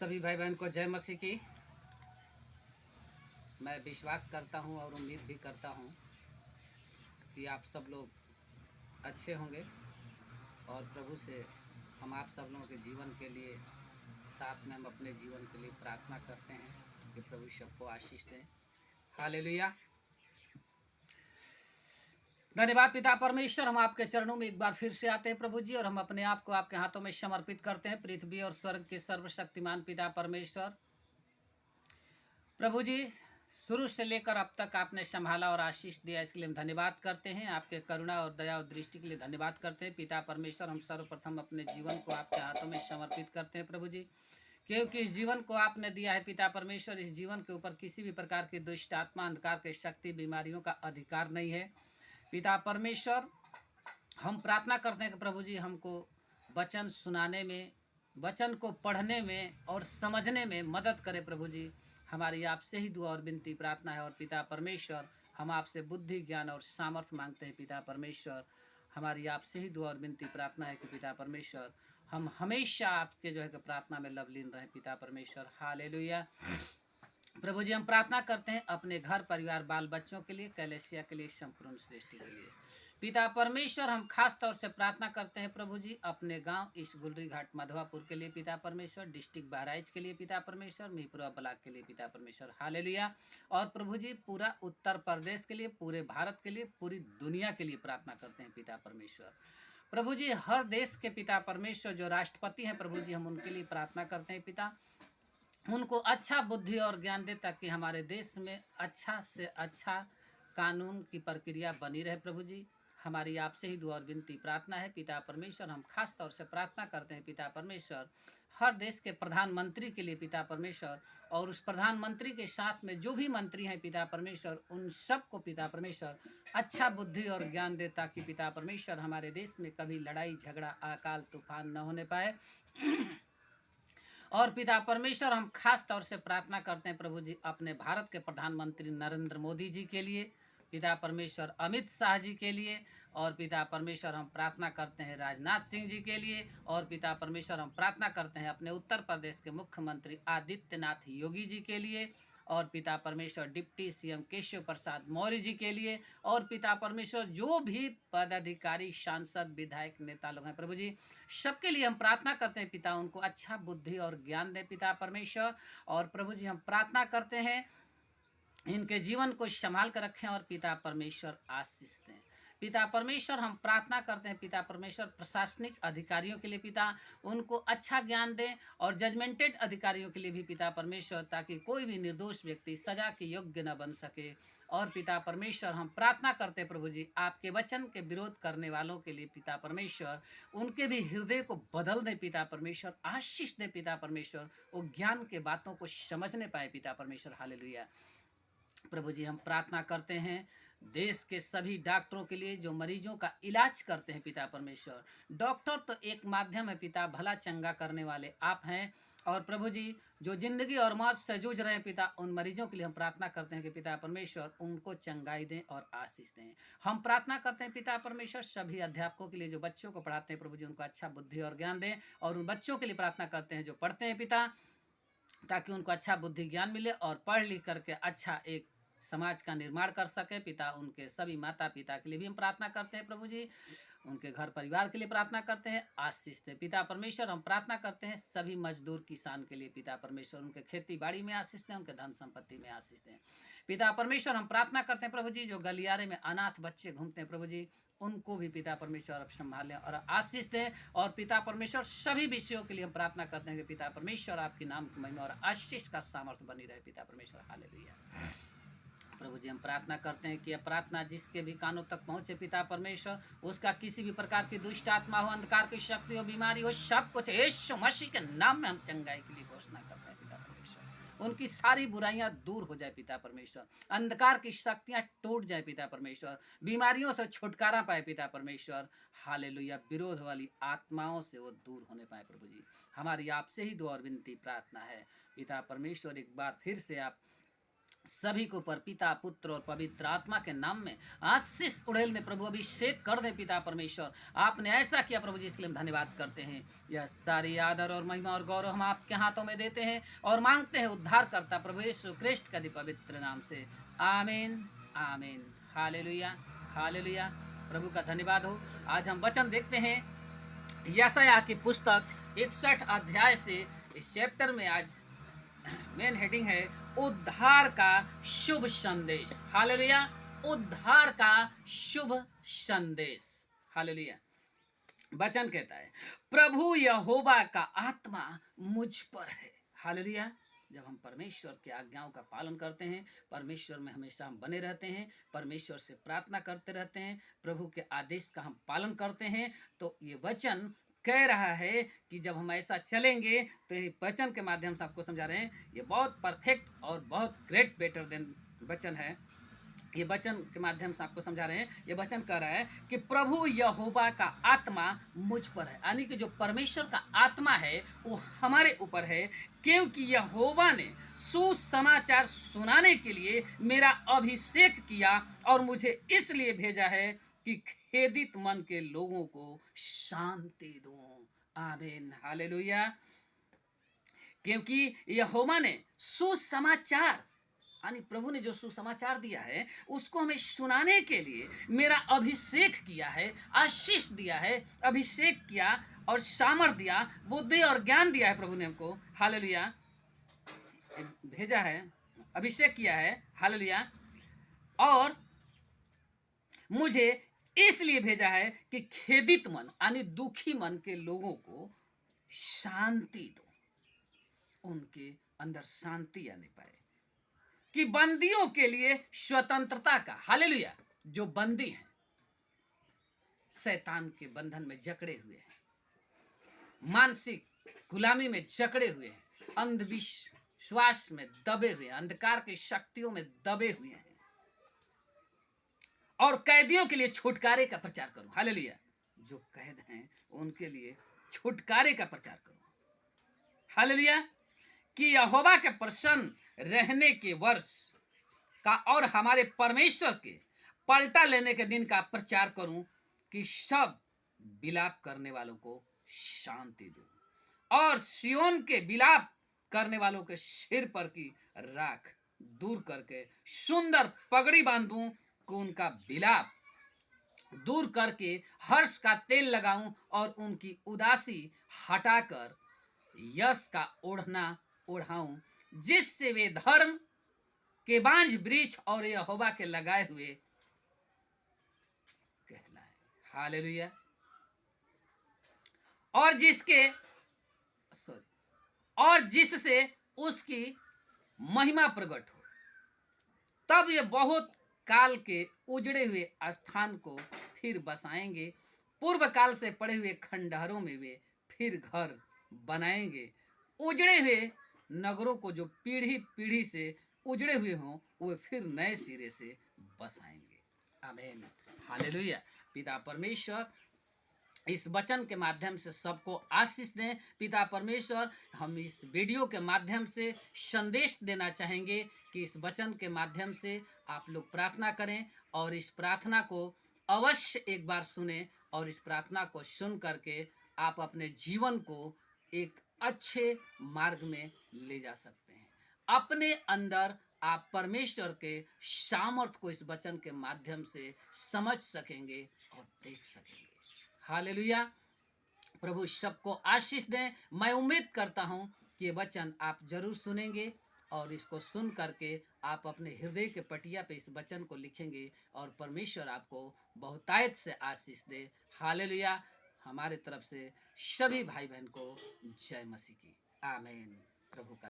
सभी भाई बहन को जय मसीह की। मैं विश्वास करता हूं और उम्मीद भी करता हूं कि आप सब लोग अच्छे होंगे और प्रभु से हम आप सब लोगों के जीवन के लिए साथ में हम अपने जीवन के लिए प्रार्थना करते हैं कि प्रभु सबको आशीष दें। हालेलुया। धन्यवाद पिता परमेश्वर, हम आपके चरणों में एक बार फिर से आते हैं प्रभु जी, और हम अपने आप को आपके हाथों में समर्पित करते हैं। पृथ्वी और स्वर्ग के सर्वशक्तिमान पिता परमेश्वर, प्रभु जी, शुरू से लेकर अब तक आपने संभाला और आशीष दिया, इसके लिए हम धन्यवाद करते हैं। आपके करुणा और दया और दृष्टि के लिए धन्यवाद करते हैं पिता परमेश्वर। हम सर्वप्रथम अपने जीवन को आपके हाथों में समर्पित करते हैं प्रभु जी, क्योंकि इस जीवन को आपने दिया है पिता परमेश्वर। इस जीवन के ऊपर किसी भी प्रकार की दुष्ट आत्मा, अंधकार की शक्ति, बीमारियों का अधिकार नहीं है पिता परमेश्वर। हम प्रार्थना करते हैं कि प्रभु जी हमको वचन सुनाने में, वचन को पढ़ने में और समझने में मदद करें प्रभु जी। हमारी आपसे ही दुआ और विनती प्रार्थना है। और पिता परमेश्वर, हम आपसे बुद्धि, ज्ञान और सामर्थ्य मांगते हैं पिता परमेश्वर। हमारी आपसे ही दुआ और विनती प्रार्थना है कि पिता परमेश्वर हम हमेशा आपके जो है कि प्रार्थना में लवलीन रहें पिता परमेश्वर। हालेलुया। प्रभु जी, हम प्रार्थना करते हैं अपने घर परिवार बाल बच्चों के लिए, कैलेसिया के लिए, संपूर्ण सृष्टि के लिए पिता परमेश्वर। हम खास तौर से प्रार्थना करते हैं प्रभु जी अपने गांव इस गुलरी घाट मधवापुर के लिए पिता परमेश्वर, डिस्ट्रिक्ट बहराइच के लिए पिता परमेश्वर, मिहीपुरा ब्लॉक के लिए पिता परमेश्वर। हालेलुया। और प्रभु जी पूरा उत्तर प्रदेश के लिए, पूरे भारत के लिए, पूरी दुनिया के लिए प्रार्थना करते हैं पिता परमेश्वर। प्रभु जी हर देश के पिता परमेश्वर जो राष्ट्रपति हैं प्रभु जी, हम उनके लिए प्रार्थना करते हैं पिता, उनको अच्छा बुद्धि और ज्ञान दे ताकि हमारे देश में अच्छा से अच्छा कानून की प्रक्रिया बनी रहे प्रभु जी। हमारी आपसे ही दुआ और विनती प्रार्थना है पिता परमेश्वर। हम खास तौर से प्रार्थना करते हैं पिता परमेश्वर हर देश के प्रधानमंत्री के लिए पिता परमेश्वर, और उस प्रधानमंत्री के साथ में जो भी मंत्री हैं पिता परमेश्वर, उन सबको पिता परमेश्वर अच्छा बुद्धि और ज्ञान दे ताकि पिता परमेश्वर हमारे देश में कभी लड़ाई झगड़ा अकाल तूफान न होने पाए। और पिता परमेश्वर हम खास तौर से प्रार्थना करते हैं प्रभु जी अपने भारत के प्रधानमंत्री नरेंद्र मोदी जी के लिए, पिता परमेश्वर अमित शाह जी के लिए, और पिता परमेश्वर हम प्रार्थना करते हैं राजनाथ सिंह जी के लिए, और पिता परमेश्वर हम प्रार्थना करते हैं अपने उत्तर प्रदेश के मुख्यमंत्री आदित्यनाथ योगी जी के लिए, और पिता परमेश्वर डिप्टी सीएम केशव प्रसाद मौर्य जी के लिए, और पिता परमेश्वर जो भी पदाधिकारी, सांसद, विधायक, नेता लोग हैं प्रभु जी, सबके लिए हम प्रार्थना करते हैं पिता, उनको अच्छा बुद्धि और ज्ञान दे पिता परमेश्वर। और प्रभु जी हम प्रार्थना करते हैं इनके जीवन को संभाल कर रखें और पिता परमेश्वर आशीष दें। पिता परमेश्वर हम प्रार्थना करते हैं पिता परमेश्वर प्रशासनिक अधिकारियों के लिए पिता, उनको अच्छा ज्ञान दें, और जजमेंटेड अधिकारियों के लिए भी पिता परमेश्वर, ताकि कोई भी निर्दोष व्यक्ति सजा के योग्य न बन सके। और पिता परमेश्वर हम प्रार्थना करते हैं प्रभु जी आपके वचन के विरोध करने वालों के लिए पिता परमेश्वर, उनके भी हृदय को बदल दें पिता परमेश्वर, आशीष दें पिता परमेश्वर, वो ज्ञान के बातों को समझने पाए पिता परमेश्वर। हालेलुया। प्रभु जी हम प्रार्थना करते हैं देश के सभी डॉक्टरों के लिए जो मरीजों का इलाज करते हैं पिता परमेश्वर। डॉक्टर तो एक माध्यम है पिता, भला चंगा करने वाले आप हैं। और प्रभु जी जो जिंदगी और मौत से जूझ रहे हैं पिता, उन मरीजों के लिए हम प्रार्थना करते हैं कि पिता परमेश्वर उनको चंगाई दें और आशीष दें। हम प्रार्थना करते हैं पिता परमेश्वर सभी अध्यापकों के लिए जो बच्चों को पढ़ाते हैं प्रभु जी, उनको अच्छा बुद्धि और ज्ञान दें। और उन बच्चों के लिए प्रार्थना करते हैं जो पढ़ते हैं पिता, ताकि उनको अच्छा बुद्धि ज्ञान मिले और पढ़ लिख करके अच्छा एक समाज का निर्माण कर सके पिता। उनके सभी माता पिता के लिए भी हम प्रार्थना करते हैं प्रभु जी, उनके घर परिवार के लिए प्रार्थना करते हैं, आशीष दें पिता परमेश्वर। हम प्रार्थना करते हैं सभी मजदूर किसान के लिए पिता परमेश्वर, उनके खेती बाड़ी में आशीष दें, उनके धन संपत्ति में आशीष दें पिता परमेश्वर। हम प्रार्थना करते हैं प्रभु जी जो गलियारे में अनाथ बच्चे घूमते हैं प्रभु जी, उनको भी पिता परमेश्वर आप संभालें और आशीष दें। और पिता परमेश्वर सभी विषयों के लिए हम प्रार्थना करते हैं कि पिता परमेश्वर आपके नाम की महिमा और आशीष का सामर्थ्य बनी रहे पिता परमेश्वर। हालेलुया। प्रभु जी हम प्रार्थना करते हैं कि प्रार्थना जिसके भी कानों तक पहुंचे पिता परमेश्वर, उसका किसी भी प्रकार की दुष्ट आत्मा हो, अंधकार की शक्ति हो, बीमारी हो, सब कुछ यीशु मसीह के नाम में हम चंगाई के लिए घोषणा करते हैं पिता परमेश्वर। उनकी सारी बुराइयां दूर हो जाए पिता परमेश्वर, अंधकार की शक्तियां टूट जाए पिता परमेश्वर, बीमारियों से छुटकारा पाए पिता परमेश्वर। हालेलुया। विरोध वाली आत्माओं से वो दूर होने पाए प्रभु जी। हमारी आपसे ही दुआ और विनती प्रार्थना है पिता परमेश्वर। एक बार फिर से आप सभी के ऊपर पिता, पुत्र और पवित्र आत्मा के नाम में आशीष उड़ेलने प्रभु अभिषेक कर दे पिता परमेश्वर। आपने ऐसा किया प्रभु जी, इसके लिए हम धन्यवाद करते हैं। यह सारी आदर और महिमा और गौरव हम आपके हाथों में देते हैं और मांगते हैं उद्धार करता प्रभु यीशु क्रिस्ट के पवित्र नाम से, आमीन आमीन। Hallelujah hallelujah. प्रभु का धन्यवाद हो। आज हम वचन देखते हैं यशायाह की पुस्तक 61 अध्याय से। इस चैप्टर में आज मेन हेडिंग है उद्धार का शुभ संदेश। हालेलुया। उद्धार का शुभ संदेश। हालेलुया। वचन कहता है, प्रभु यहोवा का आत्मा मुझ पर है। हालेलुया। जब हम परमेश्वर की आज्ञाओं का पालन करते हैं, परमेश्वर में हमेशा हम बने रहते हैं, परमेश्वर से प्रार्थना करते रहते हैं, प्रभु के आदेश का हम पालन करते हैं, तो ये वचन कह रहा है कि जब हम ऐसा चलेंगे तो ये वचन के माध्यम से आपको समझा रहे हैं। ये बहुत परफेक्ट और बहुत ग्रेट बेटर देन वचन है। ये वचन के माध्यम से आपको समझा रहे हैं। ये वचन कह रहा है कि प्रभु यहोवा का आत्मा मुझ पर है, यानी कि जो परमेश्वर का आत्मा है वो हमारे ऊपर है, क्योंकि यहोवा ने सुसमाचार सुनाने के लिए मेरा अभिषेक किया और मुझे इसलिए भेजा है कि खेदित मन के लोगों को शांति दूं। आमीन हालेलुया। क्योंकि यहोवा ने सुसमाचार, यानी प्रभु ने जो सुसमाचार दिया है उसको हमें सुनाने के लिए मेरा अभिषेक किया है, आशीष दिया है, अभिषेक किया और सामर्थ दिया, बुद्धि और ज्ञान दिया है प्रभु ने हमको। हालेलुया। भेजा है, अभिषेक किया है। हालेलुया। और मुझे इसलिए भेजा है कि खेदित मन यानी दुखी मन के लोगों को शांति दो, उनके अंदर शांति आने पाए, कि बंदियों के लिए स्वतंत्रता का। हालेलुया। जो बंदी हैं, शैतान के बंधन में जकड़े हुए हैं, मानसिक गुलामी में जकड़े हुए हैं, अंधविश्वास में दबे हुए हैं, अंधकार की शक्तियों में दबे हुए हैं, और कैदियों के लिए छुटकारे का प्रचार करूं। हालेलुया। जो कैद हैं उनके लिए छुटकारे का प्रचार करूं। हालेलुया। कि यहोवा के प्रसन्न रहने के वर्ष का और हमारे परमेश्वर के पलटा लेने के दिन का प्रचार करूं, कि सब विलाप करने वालों को शांति दूं और सियोन के विलाप करने वालों के सिर पर की राख दूर करके सुंदर पगड़ी बांधूं, कि उनका विलाप दूर करके हर्ष का तेल लगाऊं और उनकी उदासी हटाकर यश का ओढ़ना ओढ़ाऊं, जिससे वे धर्म के बांझ वृक्ष और यहोवा के लगाए हुए कहलाए। हालेलुया। और जिससे उसकी महिमा प्रकट हो, तब ये बहुत काल के उजड़े हुए स्थान को फिर बसाएंगे, पूर्व काल से पड़े हुए खंडहरों में वे फिर घर बनाएंगे। उजड़े हुए नगरों को जो पीढ़ी पीढ़ी से उजड़े हुए हों, वे फिर नए सिरे से बसाएंगे। आमीन हालेलुया। पिता परमेश्वर इस वचन के माध्यम से सबको आशीष दें। पिता परमेश्वर, हम इस वीडियो के माध्यम से संदेश देना चाहेंगे कि इस वचन के माध्यम से आप लोग प्रार्थना करें और इस प्रार्थना को अवश्य एक बार सुने, और इस प्रार्थना को सुन करके आप अपने जीवन को एक अच्छे मार्ग में ले जा सकते हैं। अपने अंदर आप परमेश्वर के सामर्थ को इस वचन के माध्यम से समझ सकेंगे और देख सकेंगे। हालेलुया। प्रभु सबको आशीष दें। मैं उम्मीद करता हूं कि ये वचन आप जरूर सुनेंगे और इसको सुन करके आप अपने हृदय के पटिया पे इस वचन को लिखेंगे और परमेश्वर आपको बहुतायत से आशीष दे। हालेलुया। हमारे तरफ से सभी भाई बहन को जय मसीह की। आमीन। प्रभु का